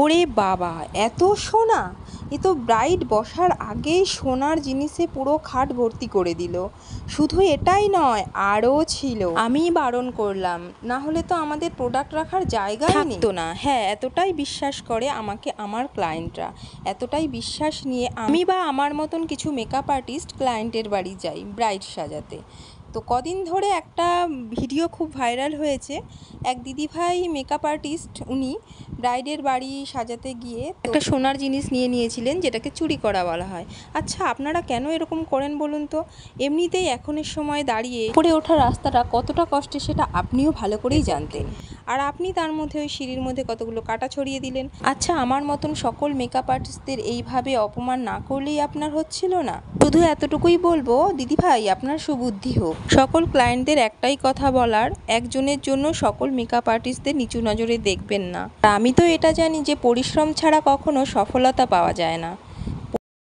ওরে বাবা, এত সোনা! এ তো ব্রাইড বসার আগেই সোনার জিনিসে পুরো খাট ভর্তি করে দিল। শুধু এটাই নয়, আরও ছিল। আমি বারণ করলাম, না হলে তো আমাদের প্রোডাক্ট রাখার জায়গাই থাকতো না। হ্যাঁ, এতটাই বিশ্বাস করে আমাকে আমার ক্লায়েন্টরা। এতটাই বিশ্বাস নিয়ে আমি বা আমার মতন কিছু মেকআপ আর্টিস্ট ক্লায়েন্টের বাড়ি যাই ব্রাইড সাজাতে। তো কদিন ধরে একটা ভিডিও খুব ভাইরাল হয়েছে। এক দিদিভাই মেকআপ আর্টিস্ট, উনি ব্রাইডের বাড়ি সাজাতে গিয়ে একটা সোনার জিনিস নিয়ে নিয়েছিলেন, যেটাকে চুরি করা বলা হয়। আচ্ছা, আপনারা কেন এরকম করেন বলুন তো? এমনিতেই এখনের সময় দাঁড়িয়ে উপরে ওঠার রাস্তাটা কতটা কষ্টের সেটা আপনিও ভালো করেই জানতেন, আর আপনি তার মধ্যে ওই সিঁড়ির মধ্যে কতগুলো কাঁটা ছড়িয়ে দিলেন। আচ্ছা, আমার মতন সকল মেকআপ আর্টিস্টদের এইভাবে অপমান না করলেই আপনার হচ্ছিল না? শুধু এতটুকুই বলবো, দিদিভাই আপনার সুবুদ্ধি হোক। সকল ক্লায়েন্টদের একটাই কথা বলার, একজনের জন্য সকল মেকআপ আর্টিস্টদের নিচু নজরে দেখবেন না। আমি তো এটা জানি যে পরিশ্রম ছাড়া কখনো সফলতা পাওয়া যায় না।